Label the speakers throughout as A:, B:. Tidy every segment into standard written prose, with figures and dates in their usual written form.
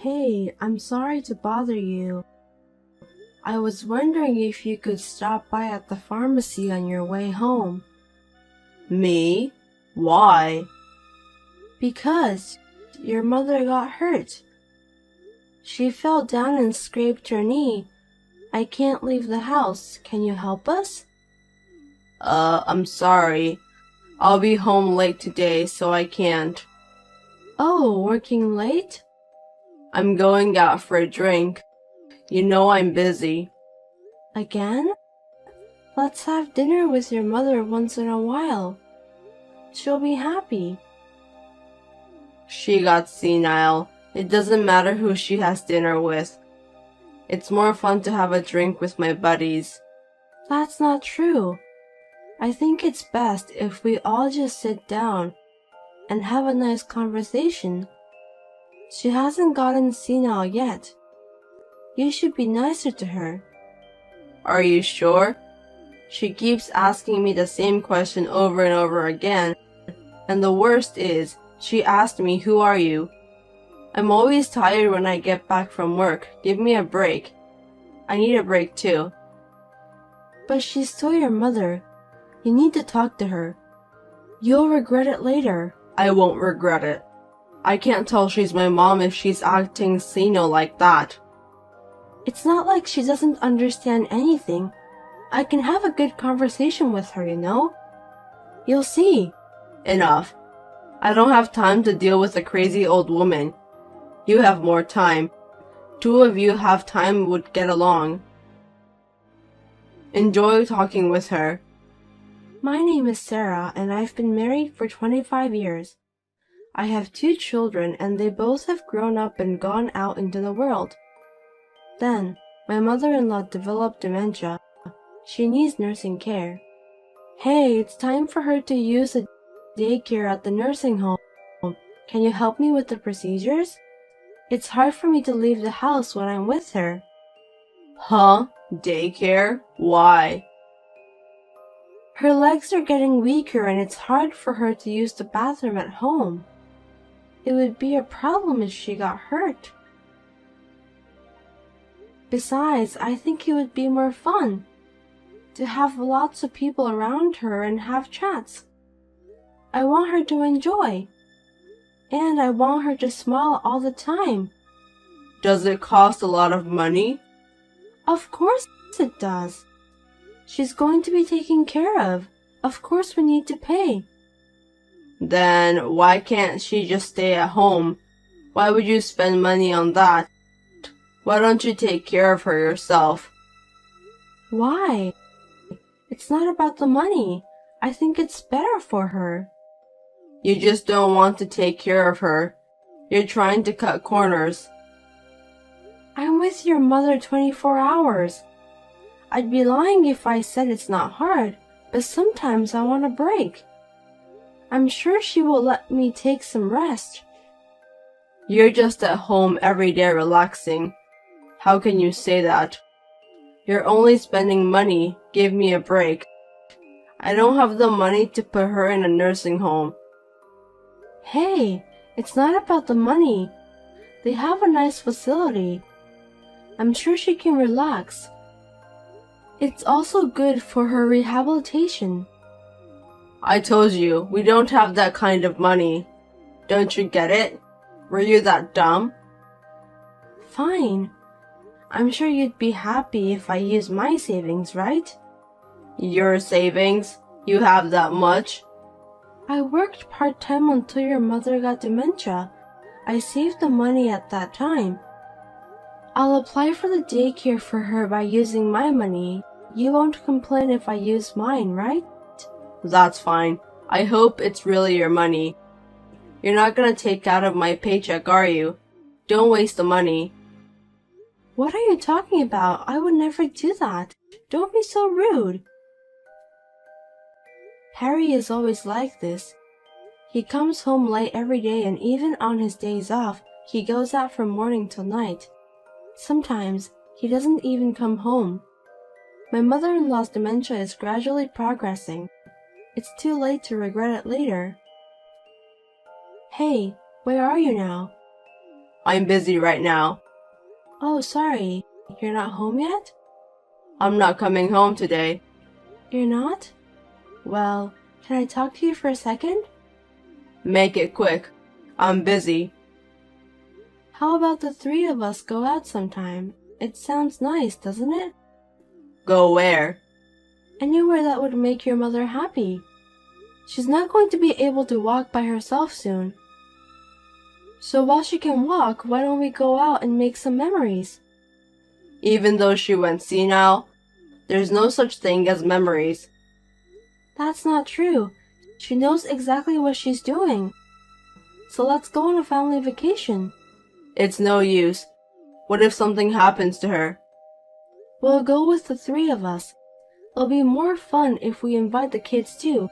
A: Hey, I'm sorry to bother you. I was wondering if you could stop by at the pharmacy on your way home.
B: Me? Why?
A: Because your mother got hurt. She fell down and scraped her knee. I can't leave the house. Can you help us?
B: I'm sorry. I'll be home late today, so I can't.
A: Oh, working late?
B: I'm going out for a drink. You know I'm busy.
A: Again? Let's have dinner with your mother once in a while. She'll be happy.
B: She got senile. It doesn't matter who she has dinner with. It's more fun to have a drink with my buddies.
A: That's not true. I think it's best if we all just sit down and have a nice conversation. She hasn't gotten senile yet. You should be nicer to her.
B: Are you sure? She keeps asking me the same question over and over again. And the worst is, she asked me, "Who are you?" I'm always tired when I get back from work. Give me a break. I need a break too.
A: But she's still your mother. You need to talk to her. You'll regret it later.
B: I won't regret it. I can't tell she's my mom if she's acting senile like that.
A: It's not like she doesn't understand anything. I can have a good conversation with her, you know? You'll see.
B: Enough. I don't have time to deal with a crazy old woman. You have more time. Two of you have time would get along. Enjoy talking with her.
A: My name is Sarah, and I've been married for 25 years. I have 2 children, and they both have grown up and gone out into the world. Then, my mother-in-law developed dementia. She needs nursing care. Hey, it's time for her to use the daycare at the nursing home. Can you help me with the procedures? It's hard for me to leave the house when I'm with her.
B: Huh? Daycare? Why?
A: Her legs are getting weaker and it's hard for her to use the bathroom at home. It would be a problem if she got hurt. Besides, I think it would be more fun to have lots of people around her and have chats. I want her to enjoy. And I want her to smile all the time.
B: Does it cost a lot of money?
A: Of course it does. She's going to be taken care of. Of course we need to pay.
B: Then why can't she just stay at home? Why would you spend money on that? Why don't you take care of her yourself?
A: Why? It's not about the money. I think it's better for her.
B: You just don't want to take care of her. You're trying to cut corners.
A: I'm with your mother 24 hours. I'd be lying if I said it's not hard, but sometimes I want a break. I'm sure she will let me take some rest.
B: You're just at home every day relaxing. How can you say that? You're only spending money. Give me a break. I don't have the money to put her in a nursing home.
A: Hey, it's not about the money. They have a nice facility. I'm sure she can relax. It's also good for her rehabilitation.
B: I told you, we don't have that kind of money. Don't you get it? Were you that dumb?
A: Fine. I'm sure you'd be happy if I used my savings, right?
B: Your savings? You have that much?
A: I worked part-time until your mother got dementia. I saved the money at that time. I'll apply for the daycare for her by using my money. You won't complain if I use mine, right?
B: That's fine. I hope it's really your money. You're not gonna take out of my paycheck, are you? Don't waste the money.
A: What are you talking about? I would never do that. Don't be so rude. Harry is always like this. He comes home late every day, and even on his days off, he goes out from morning till night. Sometimes he doesn't even come home. My mother-in-law's dementia is gradually progressing. It's too late to regret it later. Hey, where are you now?
B: I'm busy right now.
A: Oh, sorry. You're not home yet?
B: I'm not coming home today.
A: You're not? Well, can I talk to you for a second?
B: Make it quick. I'm busy.
A: How about the three of us go out sometime? It sounds nice, doesn't it?
B: Go where?
A: Anywhere that would make your mother happy. She's not going to be able to walk by herself soon. So while she can walk, why don't we go out and make some memories?
B: Even though she went senile, there's no such thing as memories.
A: That's not true. She knows exactly what she's doing. So let's go on a family vacation.
B: It's no use. What if something happens to her?
A: We'll go with the three of us. It'll be more fun if we invite the kids too.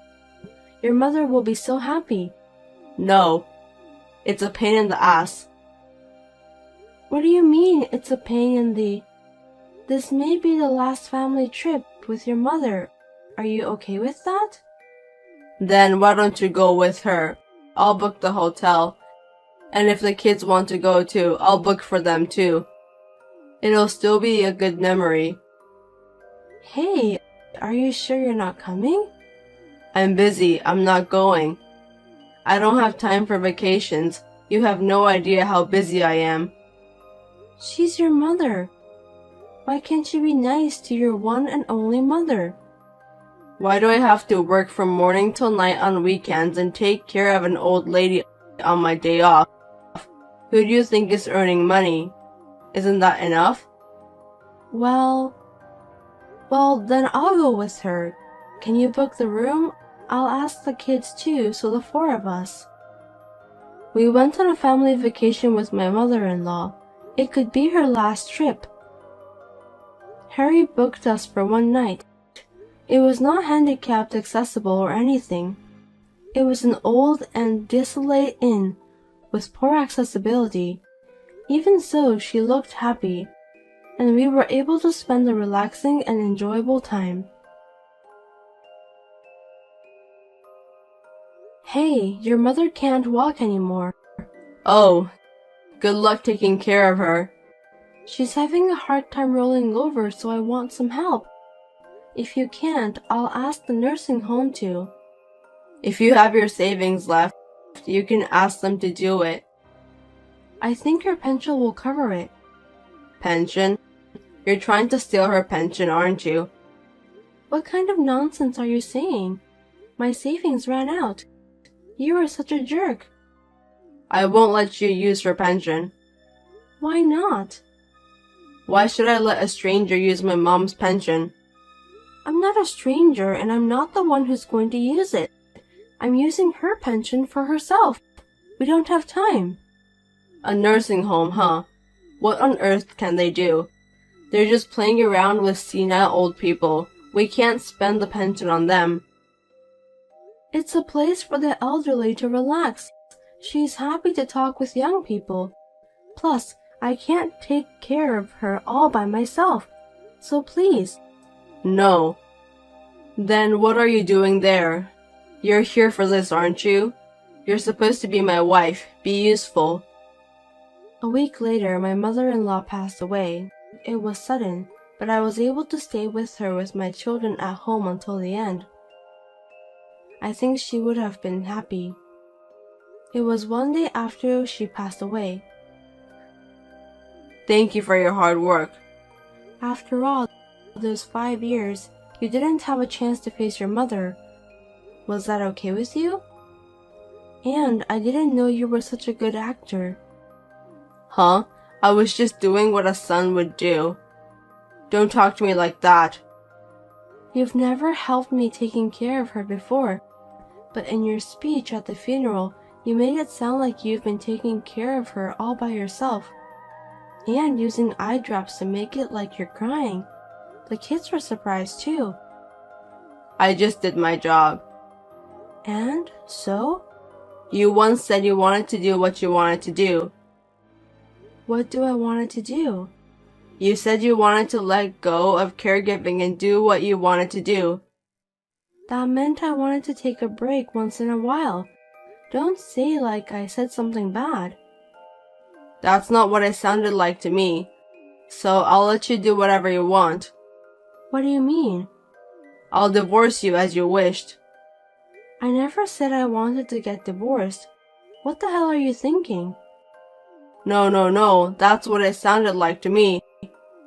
A: Your mother will be so happy.
B: No. It's a pain in the ass.
A: What do you mean it's a pain in the... This may be the last family trip with your mother. Are you okay with that?
B: Then why don't you go with her? I'll book the hotel. And if the kids want to go too, I'll book for them too. It'll still be a good memory.
A: Hey, are you sure you're not coming?
B: I'm busy. I'm not going. I don't have time for vacations. You have no idea how busy I am.
A: She's your mother. Why can't you be nice to your one and only mother?
B: Why do I have to work from morning till night on weekends and take care of an old lady on my day off? Who do you think is earning money? Isn't that enough?
A: Well, then I'll go with her. Can you book the room? I'll ask the kids too, so the four of us. We went on a family vacation with my mother-in-law. It could be her last trip. Harry booked us for one night. It was not handicapped accessible or anything. It was an old and desolate inn with poor accessibility. Even so, she looked happy, and we were able to spend a relaxing and enjoyable time. Hey, your mother can't walk anymore.
B: Oh, good luck taking care of her.
A: She's having a hard time rolling over, so I want some help. If you can't, I'll ask the nursing home to.
B: If you have your savings left, you can ask them to do it.
A: I think her pension will cover it.
B: Pension? You're trying to steal her pension, aren't you?
A: What kind of nonsense are you saying? My savings ran out. You are such a jerk.
B: I won't let you use her pension.
A: Why not?
B: Why should I let a stranger use my mom's pension?
A: I'm not a stranger, and I'm not the one who's going to use it. I'm using her pension for herself. We don't have time.
B: A nursing home, huh? What on earth can they do? They're just playing around with senile old people. We can't spend the pension on them.
A: It's a place for the elderly to relax. She's happy to talk with young people. Plus, I can't take care of her all by myself. So please.
B: No. Then what are you doing there? You're here for this, aren't you? You're supposed to be my wife. Be useful.
A: A week later, my mother-in-law passed away. It was sudden, but I was able to stay with her with my children at home until the end. I think she would have been happy. It was one day after she passed away.
B: Thank you for your hard work.
A: After all, those 5 years, you didn't have a chance to face your mother. Was that okay with you? And I didn't know you were such a good actor.
B: Huh? I was just doing what a son would do. Don't talk to me like that.
A: You've never helped me taking care of her before, but in your speech at the funeral, you made it sound like you've been taking care of her all by yourself, and using eye drops to make it like you're crying. The kids were surprised too.
B: I just did my job.
A: And so?
B: You once said you wanted to do what you wanted to do.
A: What do I want to do?
B: You said you wanted to let go of caregiving and do what you wanted to do.
A: That meant I wanted to take a break once in a while. Don't say like I said something bad.
B: That's not what it sounded like to me. So I'll let you do whatever you want.
A: What do you mean?
B: I'll divorce you as you wished.
A: I never said I wanted to get divorced. What the hell are you thinking?
B: No, that's what it sounded like to me.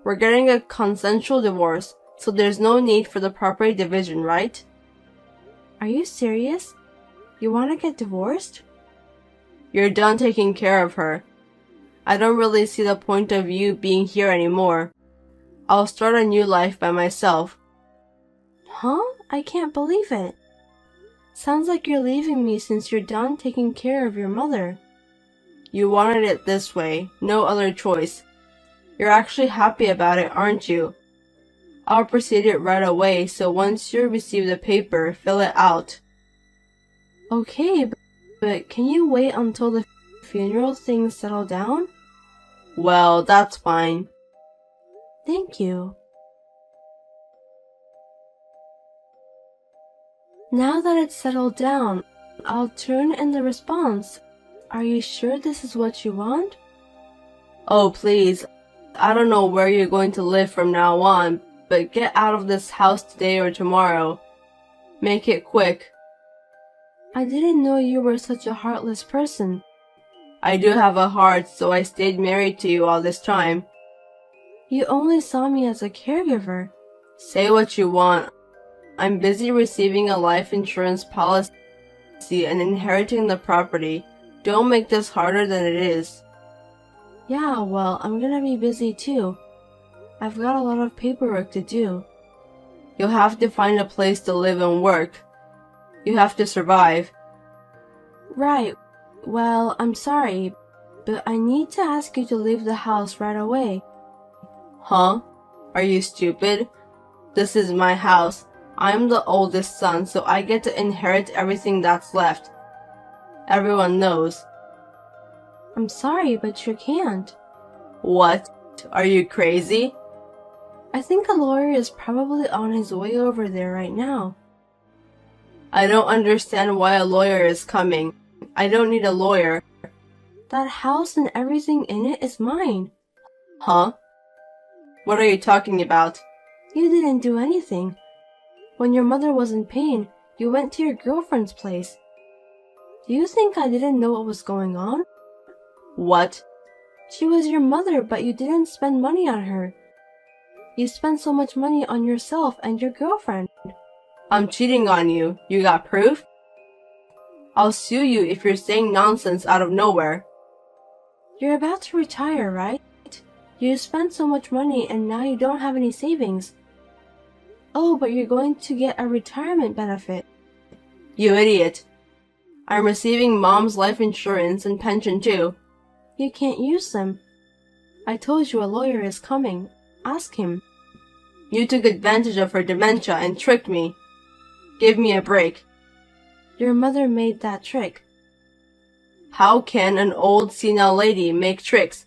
B: We're getting a consensual divorce, so there's no need for the property division, right?
A: Are you serious? You want to get divorced?
B: You're done taking care of her. I don't really see the point of you being here anymore. I'll start a new life by myself.
A: Huh? I can't believe it. Sounds like you're leaving me since you're done taking care of your mother.
B: You wanted it this way, no other choice. You're actually happy about it, aren't you? I'll proceed it right away, so once you receive the paper, fill it out.
A: Okay, but can you wait until the funeral things settle down?
B: Well, that's fine.
A: Thank you. Now that it's settled down, I'll turn in the response. Are you sure this is what you want?
B: Oh, please. I don't know where you're going to live from now on, but get out of this house today or tomorrow. Make it quick.
A: I didn't know you were such a heartless person.
B: I do have a heart, so I stayed married to you all this time.
A: You only saw me as a caregiver.
B: Say what you want. I'm busy receiving a life insurance policy and inheriting the property. Don't make this harder than it is.
A: Yeah, well, I'm gonna be busy too. I've got a lot of paperwork to do.
B: You'll have to find a place to live and work. You have to survive.
A: Right. Well, I'm sorry, but I need to ask you to leave the house right away.
B: Huh? Are you stupid? This is my house. I'm the oldest son, so I get to inherit everything that's left. Everyone knows.
A: I'm sorry, but you can't.
B: What? Are you crazy?
A: I think a lawyer is probably on his way over there right now.
B: I don't understand why a lawyer is coming. I don't need a lawyer.
A: That house and everything in it is mine.
B: Huh? What are you talking about?
A: You didn't do anything. When your mother was in pain, you went to your girlfriend's place. Do you think I didn't know what was going on?
B: What?
A: She was your mother, but you didn't spend money on her. You spent so much money on yourself and your girlfriend.
B: I'm cheating on you. You got proof? I'll sue you if you're saying nonsense out of nowhere.
A: You're about to retire, right? You spent so much money and now you don't have any savings. Oh, but you're going to get a retirement benefit.
B: You idiot. I'm receiving Mom's life insurance and pension too.
A: You can't use them. I told you a lawyer is coming. Ask him.
B: You took advantage of her dementia and tricked me. Give me a break.
A: Your mother made that trick.
B: How can an old senile lady make tricks?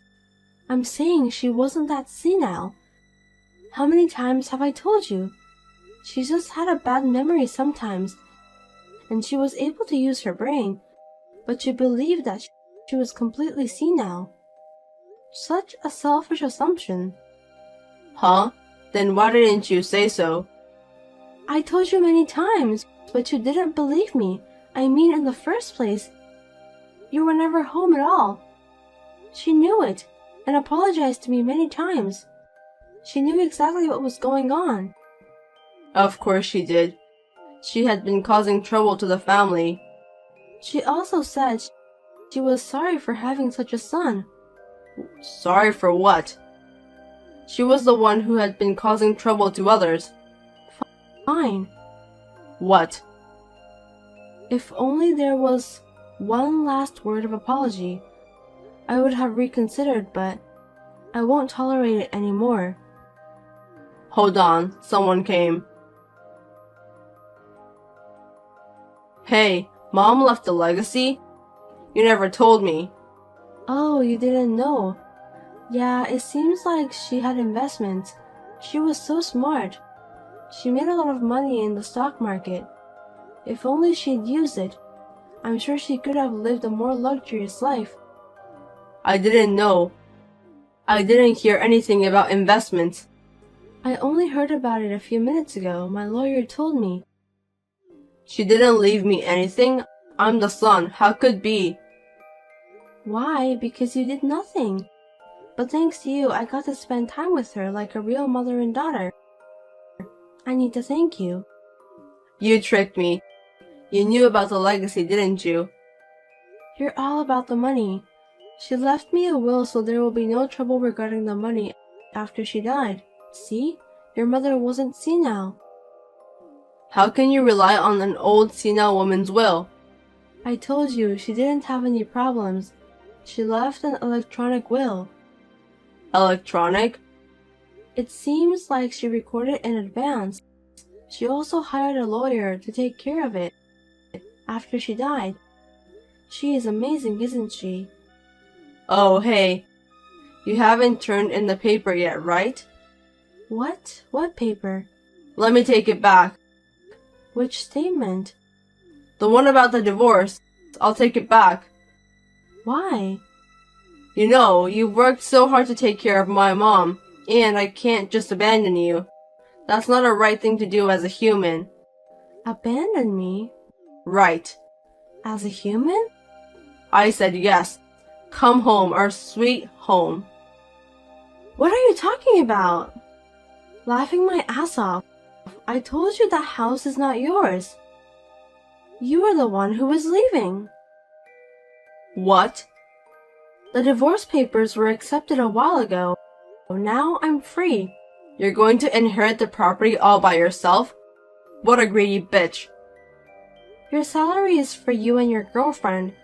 A: I'm saying she wasn't that senile. How many times have I told you? She just had a bad memory sometimes, and she was able to use her brain, but you believed that she was completely senile. Such a selfish assumption.
B: Huh? Then why didn't you say so?
A: I told you many times, but you didn't believe me. I mean, in the first place, you were never home at all. She knew it, and apologized to me many times. She knew exactly what was going on.
B: Of course she did. She had been causing trouble to the family.
A: She also said she was sorry for having such a son.
B: Sorry for what? She was the one who had been causing trouble to others.
A: Fine.
B: What?
A: If only there was one last word of apology, I would have reconsidered, but I won't tolerate it anymore.
B: Hold on, someone came. Hey, Mom left a legacy? You never told me.
A: Oh, you didn't know. Yeah, it seems like she had investments. She was so smart. She made a lot of money in the stock market. If only she'd used it, I'm sure she could have lived a more luxurious life.
B: I didn't know. I didn't hear anything about investments.
A: I only heard about it a few minutes ago. My lawyer told me.
B: She didn't leave me anything. I'm the son. How could be?
A: Why? Because you did nothing. But thanks to you, I got to spend time with her like a real mother and daughter. I need to thank you.
B: You tricked me. You knew about the legacy, didn't you?
A: You're all about the money. She left me a will so there will be no trouble regarding the money after she died. See? Your mother wasn't senile.
B: How can you rely on an old senile woman's will?
A: I told you she didn't have any problems. She left an electronic will.
B: Electronic?
A: It seems like she recorded in advance. She also hired a lawyer to take care of it after she died. She is amazing, isn't she?
B: Oh, hey. You haven't turned in the paper yet, right?
A: What? What paper?
B: Let me take it back.
A: Which statement?
B: The one about the divorce. I'll take it back.
A: Why?
B: You know, you've worked so hard to take care of my mom, and I can't just abandon you. That's not a right thing to do as a human.
A: Abandon me?
B: Right.
A: As a human?
B: I said yes. Come home, our sweet home.
A: What are you talking about? Laughing my ass off. I told you that house is not yours. You were the one who was leaving.
B: What?
A: The divorce papers were accepted a while ago. Now I'm free.
B: You're going to inherit the property all by yourself? What a greedy bitch.
A: Your salary is for you and your girlfriend.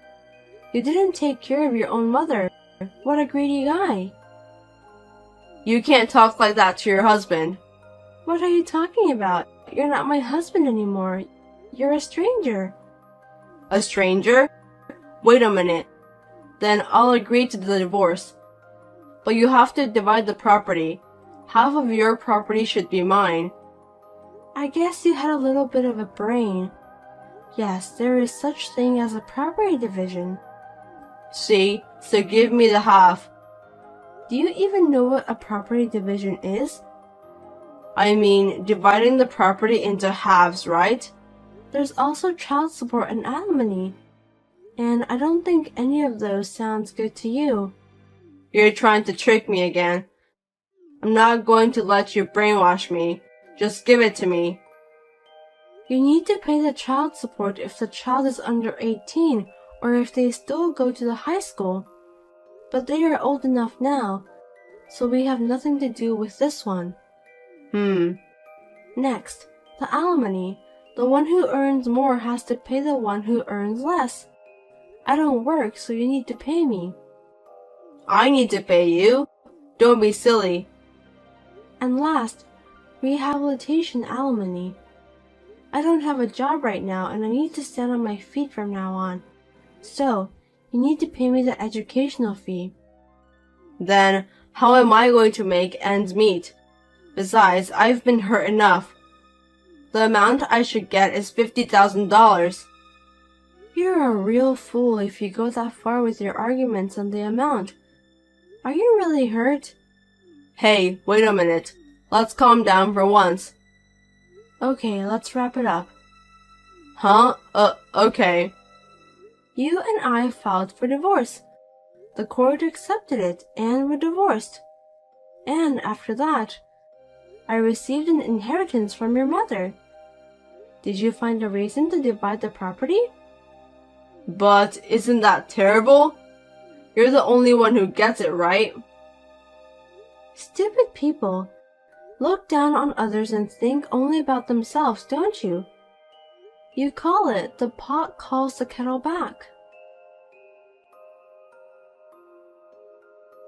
A: You didn't take care of your own mother. What a greedy guy.
B: You can't talk like that to your husband.
A: What are you talking about? You're not my husband anymore. You're a stranger.
B: A stranger? Wait a minute. Then I'll agree to the divorce. But you have to divide the property. Half of your property should be mine.
A: I guess you had a little bit of a brain. Yes, there is such thing as a property division.
B: See? So give me the half.
A: Do you even know what a property division is?
B: I mean, dividing the property into halves, right?
A: There's also child support and alimony. And I don't think any of those sounds good to you.
B: You're trying to trick me again. I'm not going to let you brainwash me. Just give it to me.
A: You need to pay the child support if the child is under 18 or if they still go to the high school. But they are old enough now, so we have nothing to do with this one. Next, the alimony. The one who earns more has to pay the one who earns less. I don't work, so you need to pay me.
B: I need to pay you? Don't be silly.
A: And last, rehabilitation alimony. I don't have a job right now and I need to stand on my feet from now on. So, you need to pay me the educational fee.
B: Then, how am I going to make ends meet? Besides, I've been hurt enough. The amount I should get is $50,000.
A: You're a real fool if you go that far with your arguments on the amount. Are you really hurt?
B: Hey, wait a minute. Let's calm down for once.
A: Okay, let's wrap it up.
B: Huh? Okay.
A: You and I filed for divorce. The court accepted it and we're divorced. And after that, I received an inheritance from your mother. Did you find a reason to divide the property?
B: But isn't that terrible? You're the only one who gets it, right?
A: Stupid people. Look down on others and think only about themselves, don't you? You call it the pot calls the kettle back.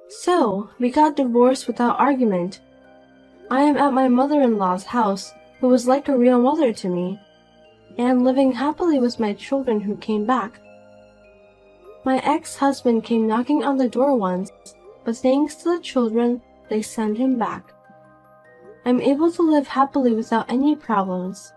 A: So, we got divorced without argument. I am at my mother-in-law's house, who was like a real mother to me, and living happily with my children who came back. My ex-husband came knocking on the door once, but thanks to the children, they sent him back. I'm able to live happily without any problems.